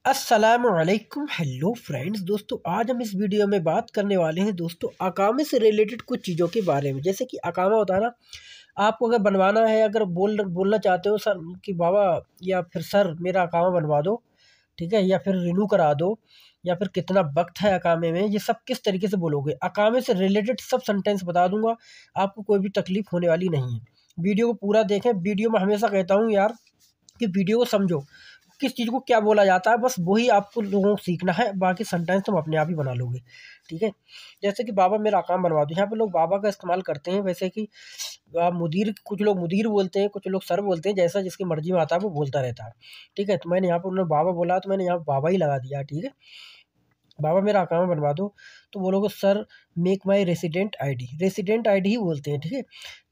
अस्सलामुअलैकुम। Hello friends, दोस्तों आज हम इस वीडियो में बात करने वाले हैं दोस्तों अकामे से रिलेटेड कुछ चीज़ों के बारे में। जैसे कि अकामा होता है ना, आपको अगर बनवाना है, अगर बोलना चाहते हो सर कि बाबा या फिर सर मेरा अकामा बनवा दो, ठीक है, या फिर रिन्यू करा दो, या फिर कितना वक्त है अकामे में, ये सब किस तरीके से बोलोगे। अकामे से रिलेटेड सब सेंटेंस बता दूंगा, आपको कोई भी तकलीफ होने वाली नहीं है। वीडियो को पूरा देखें। वीडियो में हमेशा कहता हूँ यार कि वीडियो को समझो, किस चीज़ को क्या बोला जाता है, बस वही आपको लोगों को सीखना है, बाकी सेंटेंस तुम अपने आप ही बना लोगे, ठीक है। जैसे कि बाबा मेरा काम बनवा दो, यहाँ पे लोग बाबा का इस्तेमाल करते हैं। वैसे कि आप मुदीर, कुछ लोग मुदीर बोलते हैं, कुछ लोग सर बोलते हैं, जैसा जिसकी मर्जी में आता है वो बोलता रहता है, ठीक है। तो मैंने यहाँ पर उन्होंने बाबा बोला तो मैंने यहाँ बाबा ही लगा दिया, ठीक है। बाबा मेरा अकाउंट बनवा दो, तो बोलोगे सर मेक माई रेसिडेंट आईडी। रेसिडेंट आईडी ही बोलते हैं, ठीक है।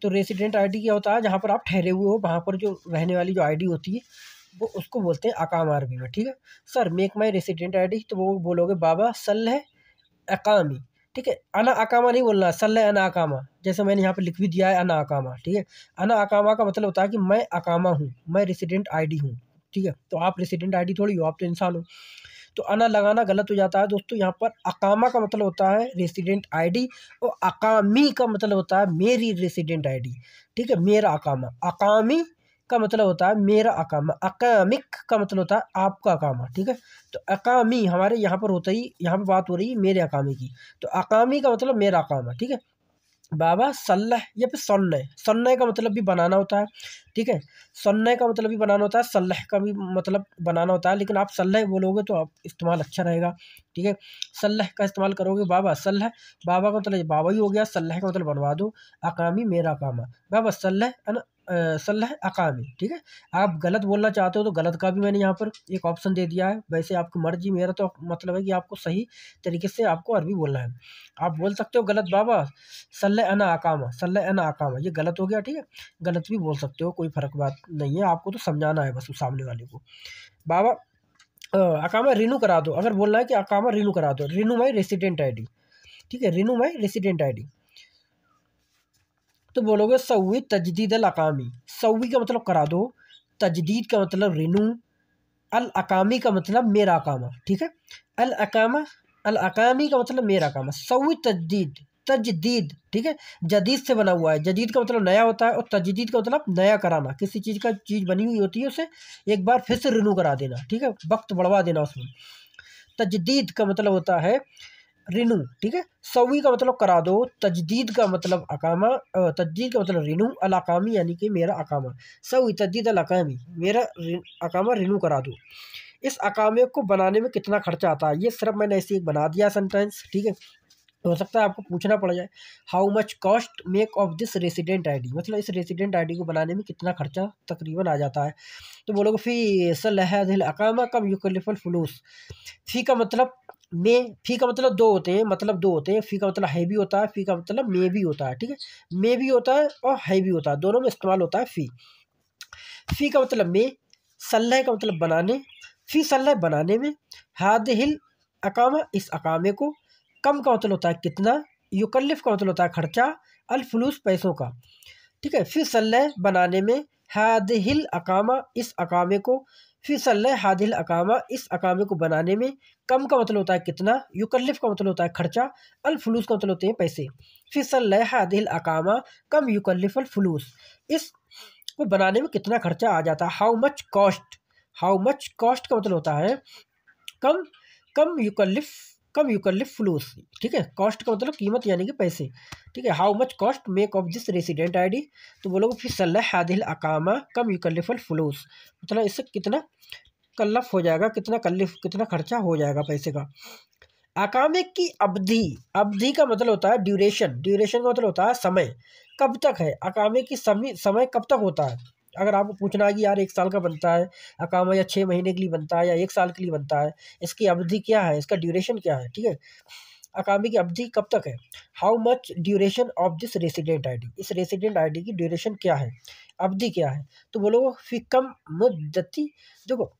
तो रेसिडेंट आईडी क्या होता है, जहाँ पर आप ठहरे हुए हो वहाँ पर जो रहने वाली जो आईडी होती है वो उसको बोलते हैं अकामा अरबी में, ठीक है। सर मेक माई रेसिडेंट आईडी, तो वो बोलोगे बाबा सल्लह अकामी, ठीक है। अना अकामा नहीं बोलना, सल्लह अना अकामा। जैसे मैंने यहाँ पर लिख भी दिया है अना अकामा, ठीक है। अना अकामा का मतलब होता है कि मैं अकामा हूँ, मैं रेसिडेंट आईडी हूँ, ठीक है। तो आप रेसिडेंट आईडी थोड़ी हो, आप तो इंसान हो। तो अना लगाना गलत हो जाता है दोस्तों। यहाँ पर अकामा का मतलब होता है रेसिडेंट आईडी, और अकामी का मतलब होता है मेरी रेसिडेंट आईडी, ठीक है। मेरा अकामा, अकामी का मतलब होता है मेरा अकामा, अकामिक का मतलब होता है आपका अकामा, ठीक है। तो अकामी हमारे यहाँ पर होता ही, यहाँ पर बात हो रही है मेरे अकामी की, तो अकामी का मतलब मेरा अकामा, ठीक है। बाबा सल्लह या फिर सन्नय, सन्नय का मतलब भी बनाना होता है, ठीक है। सन्नय का मतलब भी बनाना होता है, सल्लह का भी मतलब बनाना होता है, लेकिन आप सल्लह बोलोगे तो आप इस्तेमाल अच्छा रहेगा, ठीक है। सल्लह का इस्तेमाल करोगे, बाबा सल्लह, बाबा का मतलब बाबा ही हो गया, सल्लह का मतलब बनवा दो, अकामी मेरा अकामा, बाबा सल्लह सल्लह अकामी, ठीक है। आप गलत बोलना चाहते हो तो गलत का भी मैंने यहाँ पर एक ऑप्शन दे दिया है। वैसे आपकी मर्जी, मेरा तो मतलब है कि आपको सही तरीके से आपको अरबी बोलना है। आप बोल सकते हो गलत, बाबा सल्लह अना अकामा, सल्लह अना अकामा, ये गलत हो गया, ठीक है। गलत भी बोल सकते हो, कोई फर्क बात नहीं है, आपको तो समझाना है बस उस सामने वाले को। बाबा अकामा रिन्यू करा दो, अगर बोलना है कि अकामा रिन्यू करा दो, रिन्यू माई रेसिडेंट आईडी, ठीक है, रिन्यू माई रेसिडेंट आईडी, तो बोलोगे सवी तजदीद अल अकामी। सवी का मतलब करा दो, तजदीद का मतलब रिन्यू, अल अकामी का मतलब मेरा अकामा, ठीक है। अल अकामा, अल अकामी का मतलब मेरा अकामा, सवी तजदीद, तजदीद, ठीक है। जदीद से बना हुआ है, जदीद का मतलब नया होता है, और तजदीद का मतलब नया कराना, किसी चीज़ का चीज़ बनी हुई होती है उसे एक बार फिर से रिन्यू करा देना, ठीक है, वक्त बढ़वा देना उसमें। तजदीद का मतलब होता है रिनू, ठीक है। सवी का मतलब करा दो, तजदीद का मतलब अकामा, तजदीद का मतलब रिनू, अल अकामी यानी कि मेरा अकामा, सवी तजदीद अल अकामी, मेरा अकामा रिनू करा दो। इस अकामे को बनाने में कितना खर्चा आता है, ये सिर्फ मैंने ऐसे एक बना दिया सेंटेंस, ठीक है। हो सकता है आपको पूछना पड़ जाए, how much cost make of this resident ID, मतलब इस रेसिडेंट आईडी को बनाने में कितना खर्चा तकरीबन आ जाता है। तो बोलोगे फी सलहदिल अकामा कम युकल्लिफुल फुलूस। फी का मतलब में, फी का मतलब दो होते हैं, मतलब दो होते हैं। फी का मतलब है भी होता है, फी का मतलब में भी होता है, ठीक है। में भी होता है और है भी होता है, दोनों में इस्तेमाल होता है फी। फी का मतलब में, सल्लह का मतलब बनाने, फी सल्लह बनाने में, हादिहिल अकामा इस अकामे को, कम का मतलब होता है कितना, युकल्लिफ का मतलब होता है खर्चा, अल फुलूस पैसों का, ठीक है। फी सल्लह बनाने में, हादिहिल अकामा इस अकामे को, फी सल्लह हादिहिल अकामा इस अकामे को बनाने में, कम का मतलब होता है कितना, युकल्लिफ का मतलब होता है खर्चा, अल फुलूस का मतलब होते हैं पैसे। फी सल्लह हादिहिल अकामा कम युकल्लिफ अल फुलूस, इस को बनाने में कितना खर्चा आ जाता है। How much cost, how much cost का मतलब होता है कम, कम युकल्लिफ, कम युकल्लिफ फुलूस, ठीक है। कॉस्ट का मतलब कीमत यानी कि पैसे, ठीक है। How much cost make of this resident ID, तो बोलोगे फिर सल्लह हादिल अकामा कम युकल्लिफुल फुलूस, मतलब इससे कितना कल्लफ हो जाएगा, कितना कल्लिफ, कितना खर्चा हो जाएगा पैसे का। अकामे की अवधि, अवधि का मतलब होता है ड्यूरेशन, ड्यूरेशन का मतलब होता है समय, कब तक है अकामे की, समय समय कब तक होता है। अगर आपको पूछना है कि यार 1 साल का बनता है अकामा, या 6 महीने के लिए बनता है, या 1 साल के लिए बनता है, इसकी अवधि क्या है, इसका ड्यूरेशन क्या है, ठीक है। अकामे की अवधि कब तक है, how much duration of this resident ID, इस रेसिडेंट आईडी की ड्यूरेशन क्या है, अवधि क्या है। तो बोलो फिकम मुद्दती, देखो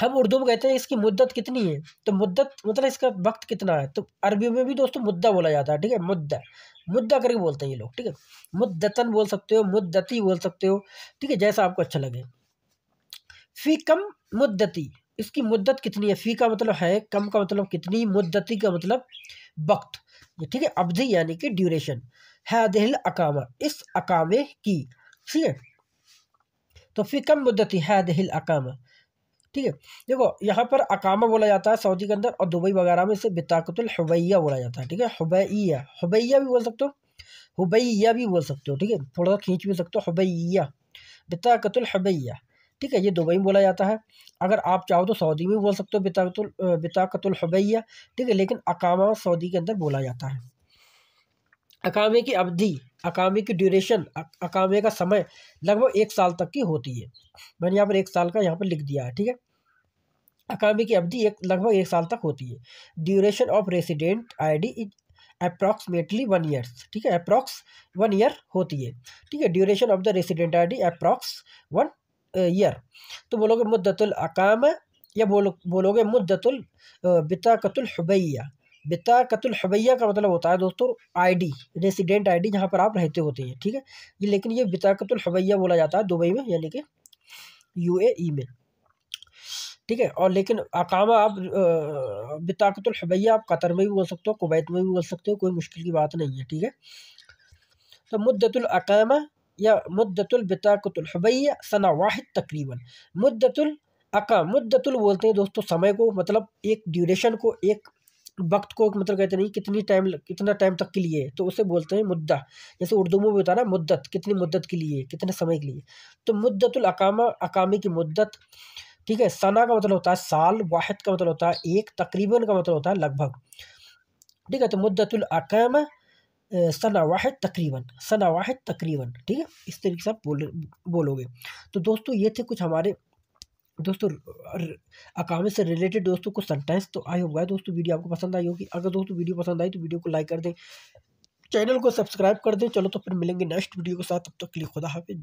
हम उर्दू में कहते हैं इसकी मुद्दत कितनी है, तो मुद्दत मतलब इसका वक्त कितना है, तो अरबी में भी दोस्तों मुद्दा बोला जाता है, ठीक है। मुद्दा, मुद्दा करके बोलते हैं ये लोग, ठीक है। मुद्दतन बोल सकते हो, मुद्दती बोल सकते हो, ठीक है, जैसा आपको अच्छा लगे। फी कम मुद्दती, इसकी मुद्दत कितनी है। फ़ी का मतलब है कम, का मतलब कितनी, मुद्दती का मतलब वक्त, ठीक है, अवधि यानी कि ड्यूरेशन। हादिहिल अकामा, इस अकामे की, ठीक है। तो फ़ी कम मुद्दती हादिहिल अकामा, ठीक है। देखो यहाँ पर अकामा बोला जाता है सऊदी के अंदर, और दुबई वगैरह में इसे बिताकतुल हुबैया बोला जाता है, ठीक है। हुबैया, हुबैया भी बोल सकते हो, हुबैया भी बोल सकते हो, ठीक है, थोड़ा सा खींच भी सकते हो, हुबैया, बिताकतुल हुबैया, ठीक है। ये दुबई में बोला जाता है। अगर आप चाहो तो सऊदी में भी बोल सकते हो बिताकतुल हुबैया, ठीक है, लेकिन अकामा सऊदी के अंदर बोला जाता है। अकामे की अवधि, अकामे की ड्यूरेशन, अकामे का समय लगभग 1 साल तक की होती है। मैंने यहाँ पर 1 साल का यहाँ पर लिख दिया है, ठीक है। अकामे की अवधि लगभग 1 साल तक होती है। Duration of resident ID is approximately 1 year, ठीक है, अप्रॉक्स 1 ईयर होती है, ठीक है। Duration of the resident ID approx 1 year. तो बोलोगे मुद्दतुल अकामा, या बोलोगे मुद्दतुल बिताकतुल हुबैया। बिताकतुल हुबैया का मतलब होता है दोस्तों आईडी, रेसिडेंट आईडी, जहाँ पर आप रहते होते हैं, ठीक है। ये लेकिन ये बिताकतुल हुबैया बोला जाता है दुबई में, यानी कि यूएई में, ठीक है। और लेकिन अकामा आप बिताकतुल हुबैया आप कतर में भी बोल सकते हो, कुवैत में भी बोल सकते हो, कोई मुश्किल की बात नहीं है, ठीक है। तो मुद्दतुल अकामा या मुद्दतुल बिताकतुल हुबैया सना वाहिद तकरीबन। मुद्दतुल मुद्दतुल बोलते हैं दोस्तों समय को, मतलब एक ड्यूरेशन को, एक वक्त को, मतलब कहते नहीं कितना टाइम तक के लिए, तो उसे बोलते हैं मुद्दा। जैसे उर्दू में भी होता है ना मुद्दत, कितनी मुद्दत के लिए, कितने समय के लिए। तो मुद्दतुल अकामा, अकामे की मुद्दत, ठीक है। सना का मतलब होता है साल, वाहिद का मतलब होता है एक, तकरीबन का मतलब होता है लगभग, ठीक है। तो मुद्दतुल अकामा सना वाहिद तकरीबन, सना वाहिद तकरीबन, ठीक है, इस तरीके से आप बोलोगे। तो दोस्तों ये थे कुछ हमारे दोस्तों अकामे से रिलेटेड दोस्तों कुछ सेंटेंस। तो आई होगा दोस्तों वीडियो आपको पसंद आई होगी। अगर दोस्तों वीडियो पसंद आई तो वीडियो को लाइक कर दें, चैनल को सब्सक्राइब कर दें। चलो तो फिर मिलेंगे नेक्स्ट वीडियो के साथ, तब तक के लिए खुदा हाफिज़।